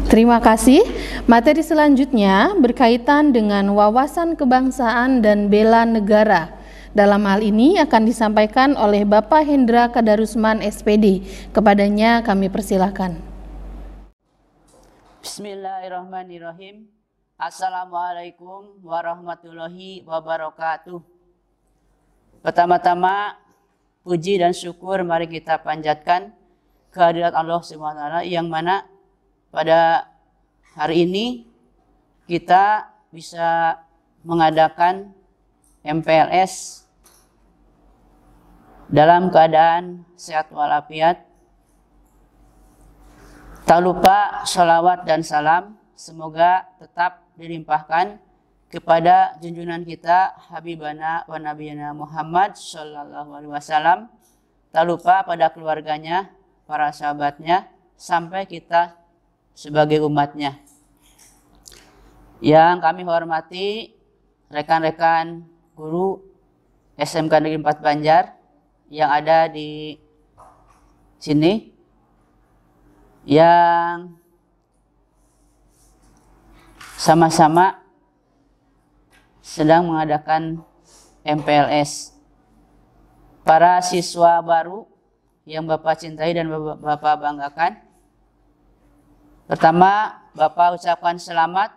Terima kasih. Materi selanjutnya berkaitan dengan wawasan kebangsaan dan bela negara. Dalam hal ini akan disampaikan oleh Bapak Hendra Kadarusman SPD. Kepadanya kami persilahkan. Bismillahirrahmanirrahim. Assalamualaikum warahmatullahi wabarakatuh. Pertama-tama, puji dan syukur mari kita panjatkan kehadirat Allah SWT yang mana pada hari ini kita bisa mengadakan MPLS dalam keadaan sehat walafiat. Tak lupa sholawat dan salam semoga tetap dilimpahkan kepada junjungan kita Habibana wa Nabiyana Muhammad Sallallahu Alaihi Wasallam. Tak lupa pada keluarganya, para sahabatnya, sampai kita sebagai umatnya. Yang kami hormati rekan-rekan guru SMK Negeri 4 Banjar yang ada di sini, yang sama-sama sedang mengadakan MPLS. Para siswa baru yang Bapak cintai dan Bapak banggakan, pertama, Bapak ucapkan selamat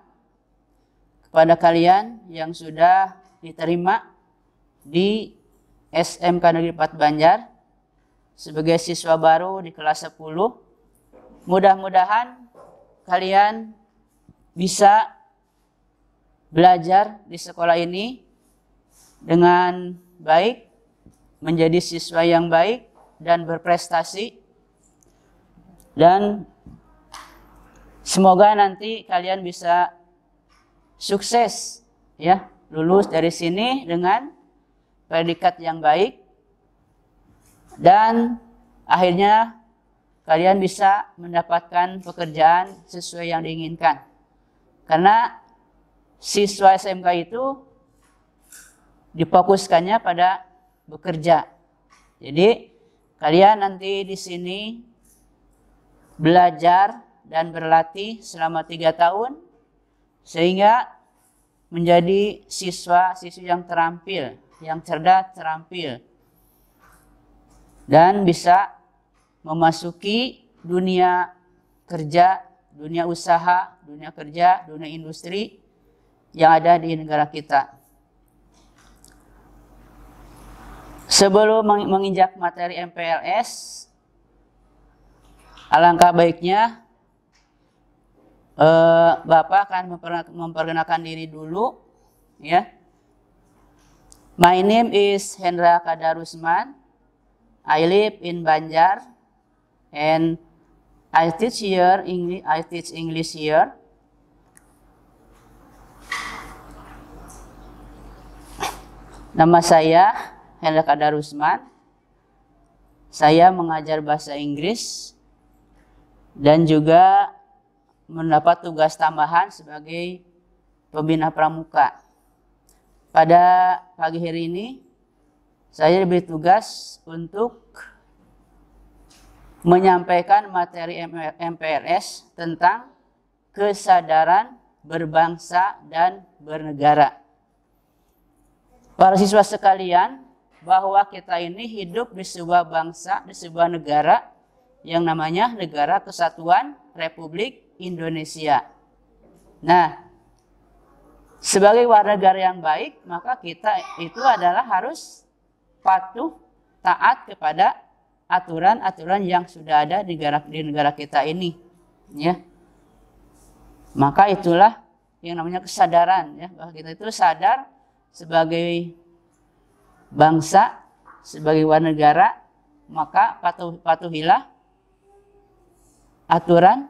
kepada kalian yang sudah diterima di SMK Negeri 4 Banjar sebagai siswa baru di kelas 10. Mudah-mudahan kalian bisa belajar di sekolah ini dengan baik, menjadi siswa yang baik dan berprestasi, dan semoga nanti kalian bisa sukses, ya, lulus dari sini dengan predikat yang baik, dan akhirnya kalian bisa mendapatkan pekerjaan sesuai yang diinginkan. Karena siswa SMK itu difokuskannya pada bekerja. Jadi kalian nanti di sini belajar dan berlatih selama 3 tahun sehingga menjadi siswa-siswi yang terampil, yang cerdas, terampil, dan bisa memasuki dunia kerja, dunia usaha, dunia kerja, dunia industri yang ada di negara kita. Sebelum menginjak materi MPLS, alangkah baiknya Bapak akan memperkenalkan diri dulu, ya. My name is Hendra Kadarusman. I live in Banjar and I teach English here. Nama saya Hendra Kadarusman. Saya mengajar bahasa Inggris dan juga mendapat tugas tambahan sebagai pembina pramuka. Pada pagi hari ini saya diberi tugas untuk menyampaikan materi MPLS tentang kesadaran berbangsa dan bernegara. Para siswa sekalian, bahwa kita ini hidup di sebuah bangsa, di sebuah negara yang namanya Negara Kesatuan Republik Indonesia. Nah, sebagai warga negara yang baik, maka kita itu adalah harus patuh, taat kepada aturan-aturan yang sudah ada di negara kita ini, ya. Maka itulah yang namanya kesadaran, ya, bahwa kita itu sadar sebagai bangsa, sebagai warga negara, maka patuhilah aturan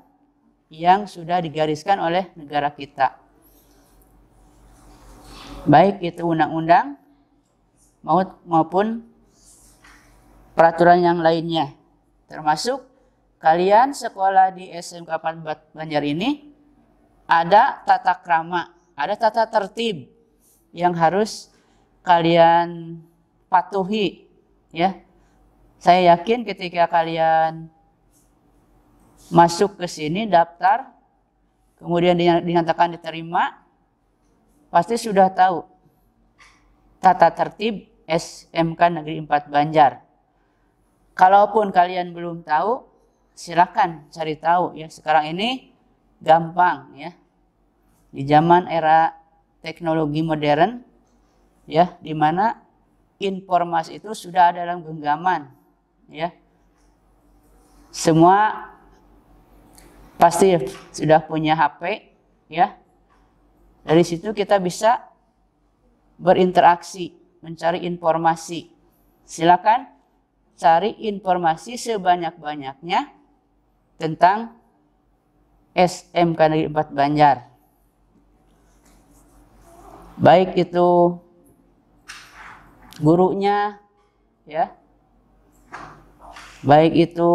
yang sudah digariskan oleh negara kita. Baik itu undang-undang maupun peraturan yang lainnya. Termasuk kalian sekolah di SMK 4 Banjar ini ada tata krama, ada tata tertib yang harus kalian patuhi, ya. Saya yakin ketika kalian masuk ke sini daftar kemudian dinyatakan diterima, pasti sudah tahu tata tertib SMK Negeri 4 Banjar. Kalaupun kalian belum tahu, silakan cari tahu ya. Sekarang ini gampang ya. Di zaman era teknologi modern ya, di mana informasi itu sudah ada dalam genggaman ya. Semua pasti sudah punya HP ya. Dari situ kita bisa berinteraksi, mencari informasi. Silakan cari informasi sebanyak-banyaknya tentang SMK Negeri 4 Banjar. Baik itu gurunya ya, baik itu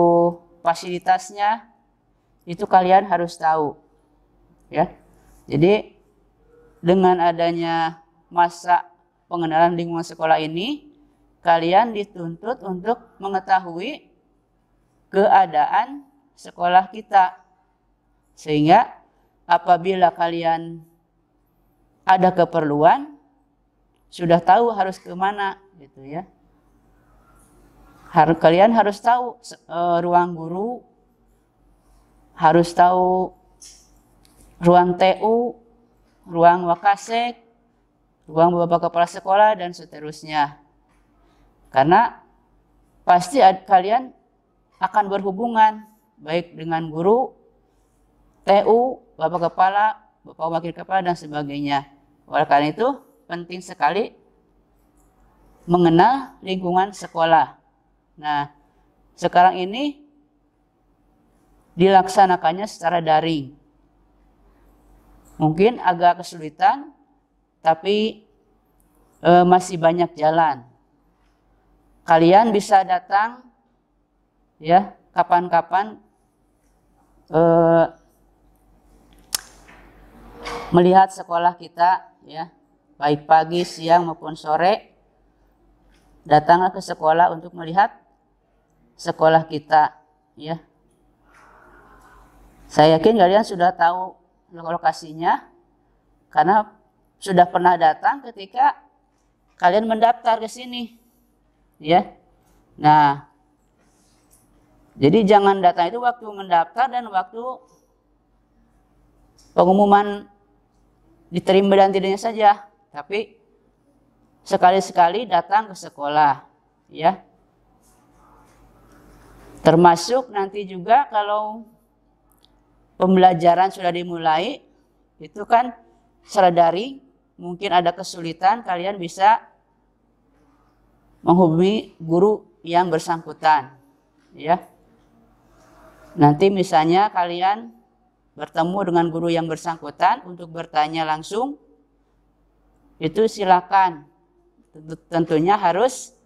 fasilitasnya, itu kalian harus tahu ya. Jadi dengan adanya masa pengenalan lingkungan sekolah ini, kalian dituntut untuk mengetahui keadaan sekolah kita, sehingga apabila kalian ada keperluan, sudah tahu harus kemana gitu ya. Kalian harus tahu ruang guru, harus tahu ruang TU, ruang Wakasek, ruang Bapak Kepala Sekolah, dan seterusnya. Karena pasti kalian akan berhubungan baik dengan guru, TU, Bapak Kepala, Bapak Wakil Kepala, dan sebagainya. Oleh karena itu penting sekali mengenal lingkungan sekolah. Nah, sekarang ini dilaksanakannya secara daring. Mungkin agak kesulitan, tapi masih banyak jalan. Kalian bisa datang ya kapan-kapan melihat sekolah kita ya, baik pagi, siang maupun sore. Datanglah ke sekolah untuk melihat sekolah kita ya. Saya yakin kalian sudah tahu lokasinya karena sudah pernah datang ketika kalian mendaftar ke sini ya. Nah, jadi jangan datang itu waktu mendaftar dan waktu pengumuman diterima dan tidaknya saja, tapi sekali-sekali datang ke sekolah ya. Termasuk nanti juga kalau pembelajaran sudah dimulai, itu kan secara daring, mungkin ada kesulitan, kalian bisa menghubungi guru yang bersangkutan ya. Nanti misalnya kalian bertemu dengan guru yang bersangkutan untuk bertanya langsung, itu silakan. Tentunya harus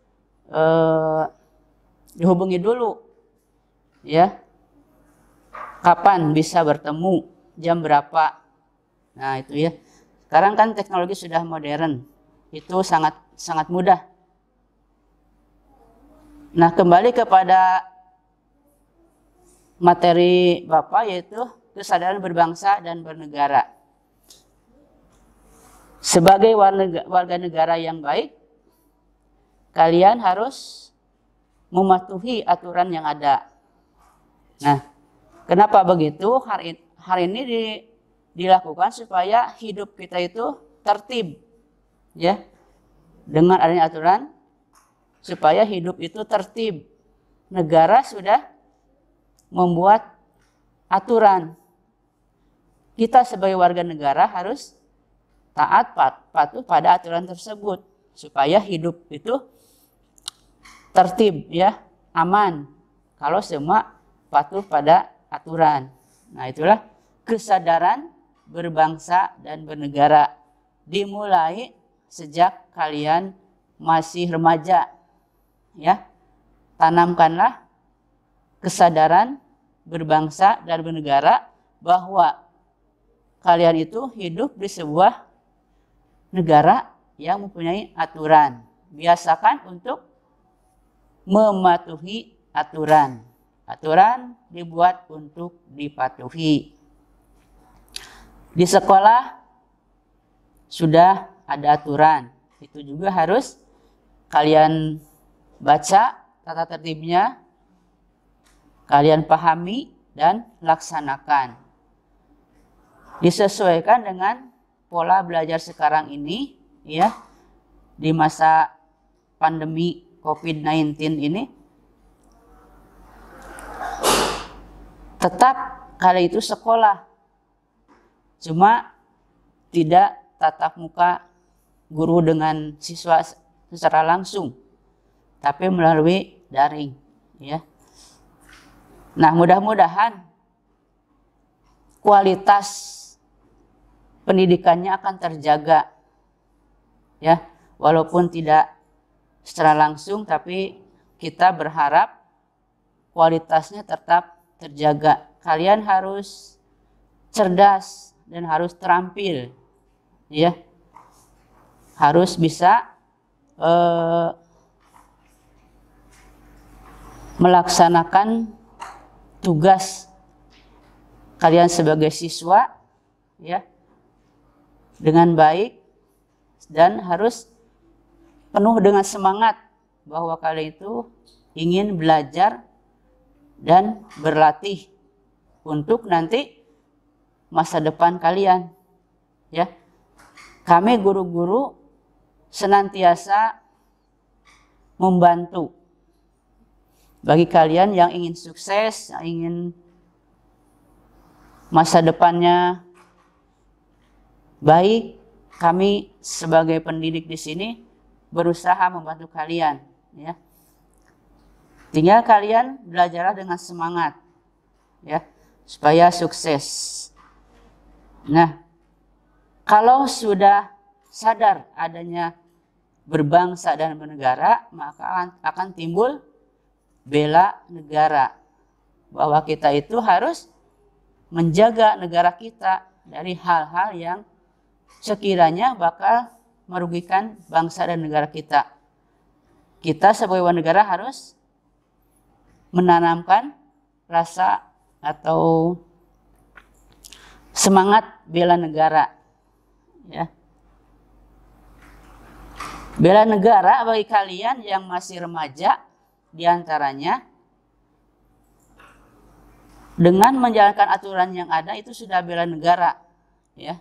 dihubungi dulu ya. Kapan bisa bertemu, jam berapa. Nah itu ya. Sekarang kan teknologi sudah modern, itu sangat mudah. Nah, kembali kepada materi Bapak, yaitu kesadaran berbangsa dan bernegara. Sebagai warga negara yang baik, kalian harus mematuhi aturan yang ada. Nah, kenapa begitu? Hari ini dilakukan supaya hidup kita itu tertib, ya, dengan adanya aturan supaya hidup itu tertib. Negara sudah membuat aturan. Kita sebagai warga negara harus taat patuh pada aturan tersebut supaya hidup itu tertib, ya, aman. Kalau semua patuh pada aturan. Nah, itulah kesadaran berbangsa dan bernegara. Dimulai sejak kalian masih remaja, ya. Tanamkanlah kesadaran berbangsa dan bernegara bahwa kalian itu hidup di sebuah negara yang mempunyai aturan. Biasakan untuk mematuhi aturan. Aturan dibuat untuk dipatuhi. Di sekolah sudah ada aturan, itu juga harus kalian baca tata tertibnya, kalian pahami dan laksanakan. Disesuaikan dengan pola belajar sekarang ini, ya, di masa pandemi COVID-19 ini. Tetap kali itu sekolah, cuma tidak tatap muka guru dengan siswa secara langsung, tapi melalui daring, ya. Nah, mudah-mudahan kualitas pendidikannya akan terjaga, ya, walaupun tidak secara langsung, tapi kita berharap kualitasnya tetap terjaga. Kalian harus cerdas dan harus terampil, ya, harus bisa melaksanakan tugas kalian sebagai siswa, ya, dengan baik, dan harus penuh dengan semangat bahwa kalian itu ingin belajar dan berlatih untuk nanti masa depan kalian, ya. Kami guru-guru senantiasa membantu bagi kalian yang ingin sukses, yang ingin masa depannya baik. Kami sebagai pendidik di sini berusaha membantu kalian, ya. Tinggal kalian belajarlah dengan semangat, ya, supaya sukses. Nah, kalau sudah sadar adanya berbangsa dan bernegara, maka akan timbul bela negara, bahwa kita itu harus menjaga negara kita dari hal-hal yang sekiranya bakal merugikan bangsa dan negara kita. Kita sebagai warga negara harus menanamkan rasa atau semangat bela negara, ya. Bela negara bagi kalian yang masih remaja, diantaranya dengan menjalankan aturan yang ada itu sudah bela negara, ya,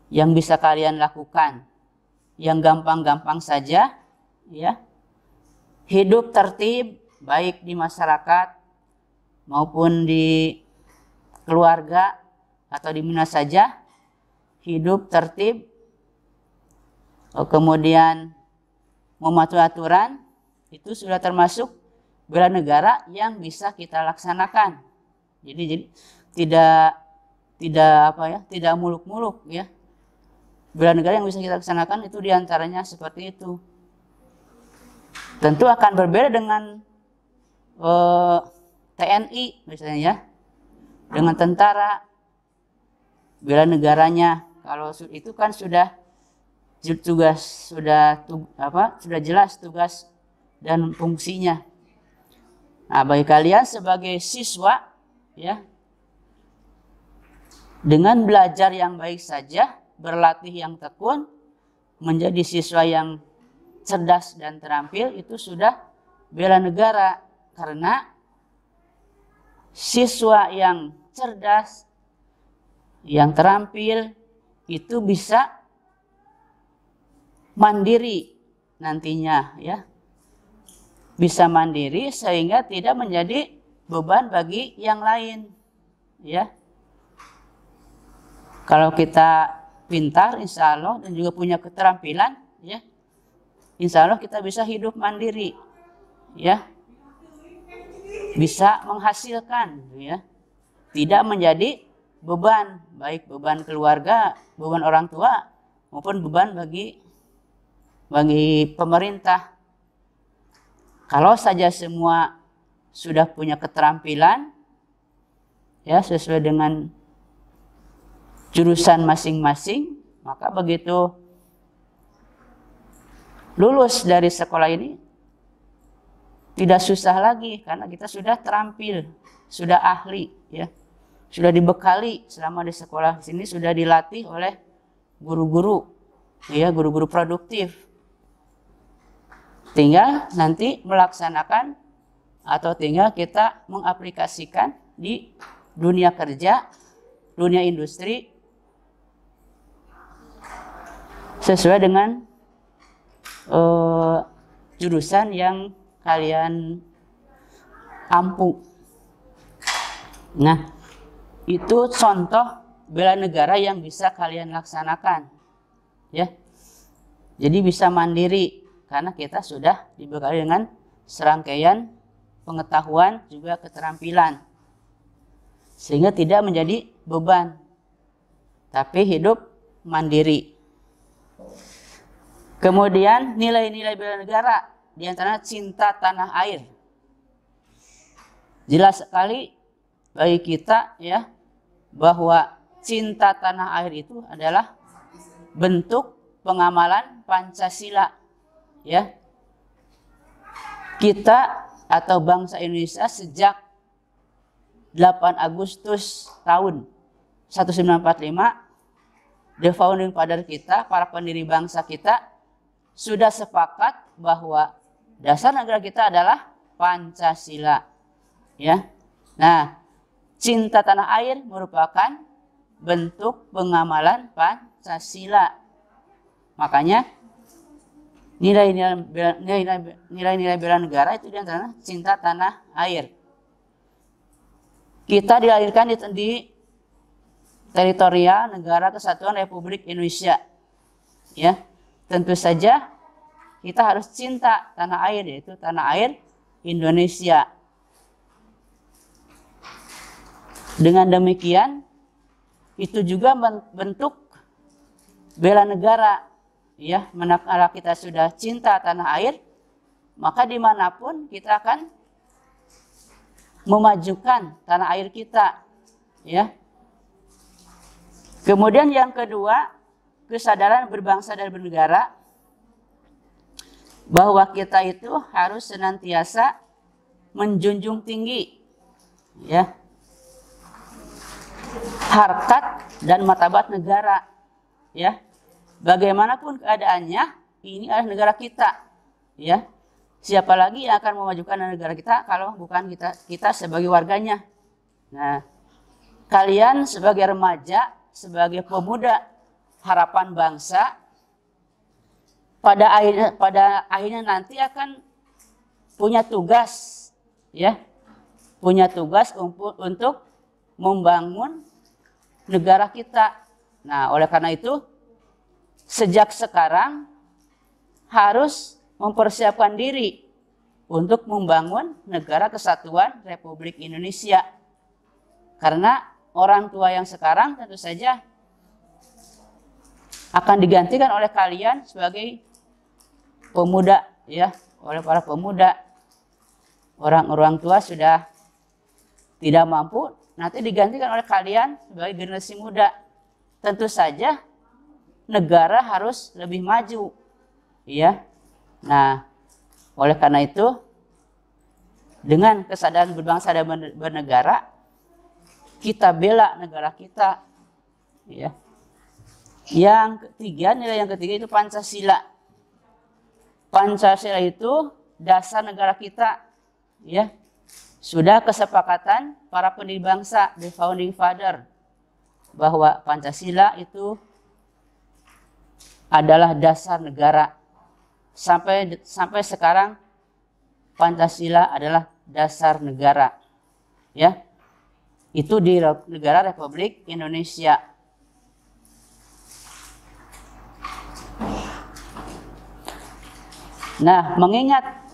yang bisa kalian lakukan, yang gampang-gampang saja, ya. Hidup tertib baik di masyarakat maupun di keluarga atau di mana saja, hidup tertib, kemudian mematuhi aturan, itu sudah termasuk bela negara yang bisa kita laksanakan. Jadi tidak muluk-muluk, ya. Bela negara yang bisa kita laksanakan itu diantaranya seperti itu. Tentu akan berbeda dengan TNI misalnya, ya, dengan tentara. Bela negaranya kalau itu kan sudah jelas tugas dan fungsinya. Nah, bagi kalian sebagai siswa, ya, dengan belajar yang baik saja, berlatih yang tekun, menjadi siswa yang cerdas dan terampil, itu sudah bela negara. Karena siswa yang cerdas, yang terampil, itu bisa mandiri nantinya, ya. Bisa mandiri sehingga tidak menjadi beban bagi yang lain, ya. Kalau kita pintar, insya Allah, dan juga punya keterampilan, ya, insya Allah kita bisa hidup mandiri, ya, bisa menghasilkan, ya, tidak menjadi beban, baik beban keluarga, beban orang tua, maupun beban bagi pemerintah. Kalau saja semua sudah punya keterampilan, ya, sesuai dengan jurusan masing-masing, maka begitu lulus dari sekolah ini tidak susah lagi, karena kita sudah terampil, sudah ahli, ya, sudah dibekali selama di sekolah sini, sudah dilatih oleh guru-guru, ya, guru-guru produktif. Tinggal nanti melaksanakan atau tinggal kita mengaplikasikan di dunia kerja, dunia industri sesuai dengan jurusan yang kalian ampu. Nah, itu contoh bela negara yang bisa kalian laksanakan, ya. Jadi bisa mandiri karena kita sudah dibekali dengan serangkaian pengetahuan juga keterampilan, sehingga tidak menjadi beban, tapi hidup mandiri. Kemudian nilai-nilai bela negara, di antaranya cinta tanah air. Jelas sekali bagi kita, ya, bahwa cinta tanah air itu adalah bentuk pengamalan Pancasila, ya. Kita atau bangsa Indonesia sejak 8 Agustus tahun 1945, the founding father kita, para pendiri bangsa kita sudah sepakat bahwa dasar negara kita adalah Pancasila, ya. Nah, cinta tanah air merupakan bentuk pengamalan Pancasila. Makanya nilai-nilai bela negara itu diantaranya cinta tanah air. Kita dilahirkan di teritorial Negara Kesatuan Republik Indonesia, ya. Tentu saja kita harus cinta tanah air, yaitu tanah air Indonesia. Dengan demikian, itu juga bentuk bela negara, ya. Manakala kita sudah cinta tanah air, maka dimanapun kita akan memajukan tanah air kita, ya. Kemudian yang kedua, kesadaran berbangsa dan bernegara, bahwa kita itu harus senantiasa menjunjung tinggi, ya, harkat dan martabat negara, ya. Bagaimanapun keadaannya, ini adalah negara kita, ya. Siapa lagi yang akan memajukan negara kita kalau bukan kita sebagai warganya. Nah, kalian sebagai remaja, sebagai pemuda harapan bangsa, pada akhirnya nanti akan punya tugas, ya, punya tugas untuk membangun negara kita. Nah, oleh karena itu sejak sekarang harus mempersiapkan diri untuk membangun negara kesatuan Republik Indonesia. Karena orang tua yang sekarang tentu saja akan digantikan oleh kalian sebagai pemuda, ya, oleh para pemuda. Orang tua sudah tidak mampu, nanti digantikan oleh kalian sebagai generasi muda. Tentu saja negara harus lebih maju, ya. Nah, oleh karena itu dengan kesadaran berbangsa dan bernegara, kita bela negara kita, ya. Yang ketiga, nilai yang ketiga itu Pancasila. Pancasila itu dasar negara kita, ya. Sudah kesepakatan para pendiri bangsa, the founding father, bahwa Pancasila itu adalah dasar negara. Sampai sekarang Pancasila adalah dasar negara, ya. Itu di negara Republik Indonesia. Nah, mengingat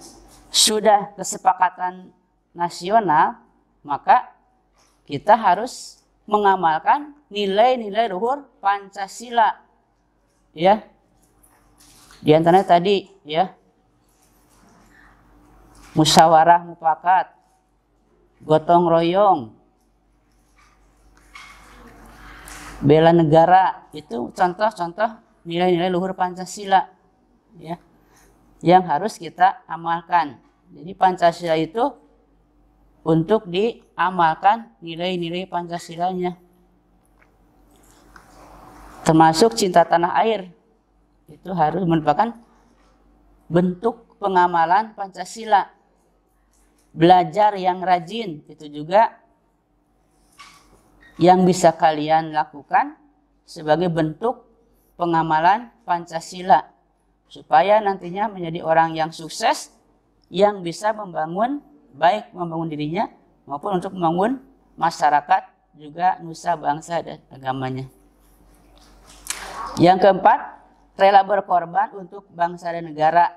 sudah kesepakatan nasional, maka kita harus mengamalkan nilai-nilai luhur Pancasila, ya. Di antaranya tadi, ya, musyawarah mufakat, gotong royong, bela negara, itu contoh-contoh nilai-nilai luhur Pancasila, ya, yang harus kita amalkan. Jadi Pancasila itu untuk diamalkan nilai-nilai Pancasilanya. Termasuk cinta tanah air. Itu harus merupakan bentuk pengamalan Pancasila. Belajar yang rajin, itu juga yang bisa kalian lakukan sebagai bentuk pengamalan Pancasila. Supaya nantinya menjadi orang yang sukses, yang bisa membangun, baik membangun dirinya maupun untuk membangun masyarakat, juga nusa bangsa dan agamanya. Yang keempat, rela berkorban untuk bangsa dan negara.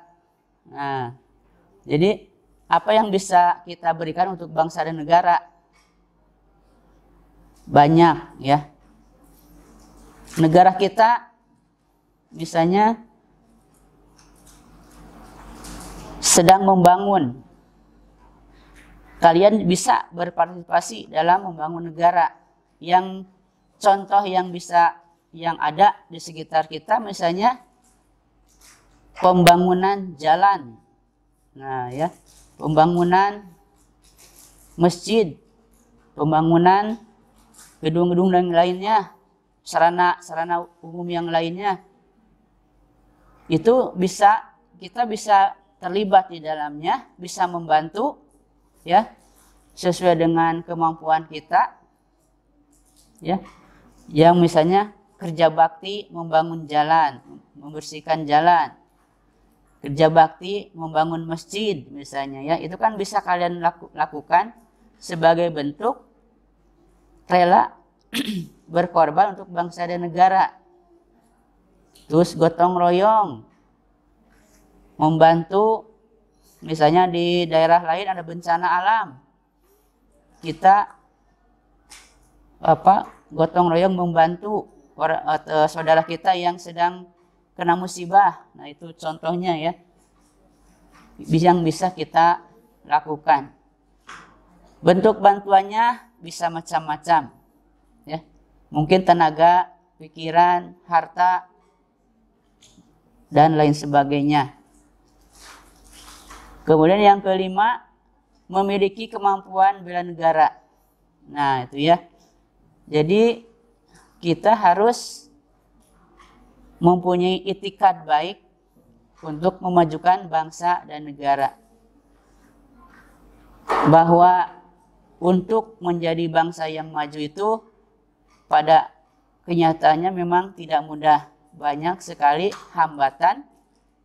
Nah, jadi apa yang bisa kita berikan untuk bangsa dan negara? Banyak ya. Negara kita misalnya sedang membangun. Kalian bisa berpartisipasi dalam membangun negara. Yang contoh yang ada di sekitar kita misalnya pembangunan jalan. Nah ya, pembangunan masjid, pembangunan gedung-gedung dan lainnya, sarana umum yang lainnya. Itu kita bisa terlibat di dalamnya, bisa membantu ya sesuai dengan kemampuan kita. Ya. Yang misalnya kerja bakti membangun jalan, membersihkan jalan. Kerja bakti membangun masjid misalnya ya, itu kan bisa kalian lakukan sebagai bentuk rela berkorban untuk bangsa dan negara. Terus gotong royong membantu, misalnya di daerah lain ada bencana alam, kita gotong royong membantu saudara kita yang sedang kena musibah. Nah itu contohnya ya, yang bisa kita lakukan. Bentuk bantuannya bisa macam-macam ya, mungkin tenaga, pikiran, harta, dan lain sebagainya. Kemudian yang kelima, memiliki kemampuan bela negara. Nah itu ya, jadi kita harus mempunyai itikad baik untuk memajukan bangsa dan negara. Bahwa untuk menjadi bangsa yang maju itu pada kenyataannya memang tidak mudah. Banyak sekali hambatan,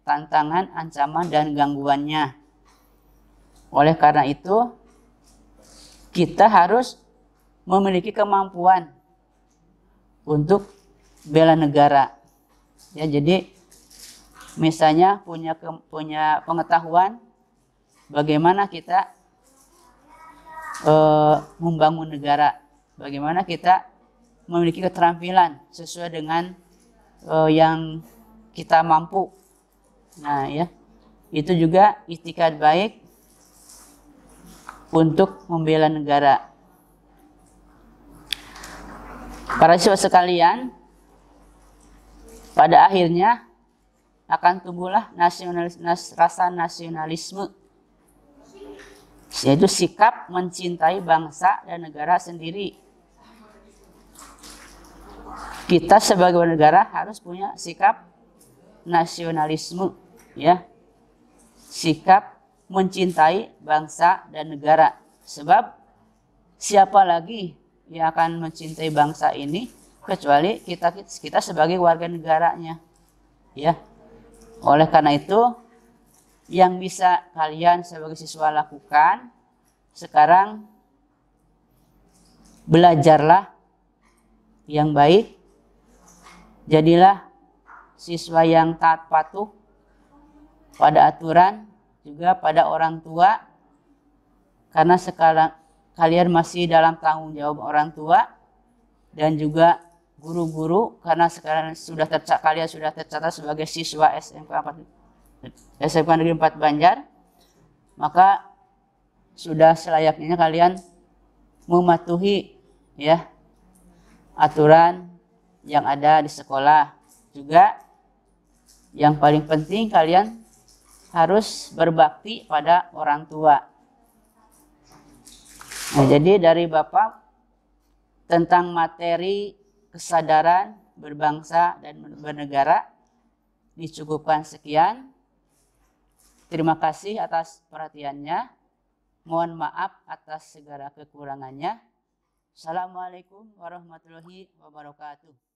tantangan, ancaman, dan gangguannya. Oleh karena itu, kita harus memiliki kemampuan untuk bela negara. Ya, jadi misalnya punya pengetahuan bagaimana kita membangun negara, bagaimana kita memiliki keterampilan sesuai dengan yang kita mampu. Nah ya, itu juga itikad baik untuk membela negara. Para siswa sekalian, pada akhirnya akan tumbuhlah rasa nasionalisme, yaitu sikap mencintai bangsa dan negara sendiri. Kita sebagai negara harus punya sikap nasionalisme, ya, sikap mencintai bangsa dan negara. Sebab siapa lagi yang akan mencintai bangsa ini kecuali kita sebagai warga negaranya, ya. Oleh karena itu, yang bisa kalian sebagai siswa lakukan sekarang, belajarlah yang baik, jadilah siswa yang taat patuh pada aturan, juga pada orang tua, karena sekarang kalian masih dalam tanggung jawab orang tua dan juga guru-guru, karena sekarang kalian sudah tercatat sebagai siswa SMK Negeri 4 Banjar, maka sudah selayaknya kalian mematuhi ya aturan yang ada di sekolah. Juga yang paling penting, kalian harus berbakti pada orang tua. Nah, jadi dari Bapak tentang materi kesadaran berbangsa dan bernegara dicukupkan sekian. Terima kasih atas perhatiannya. Mohon maaf atas segala kekurangannya. Assalamualaikum warahmatullahi wabarakatuh.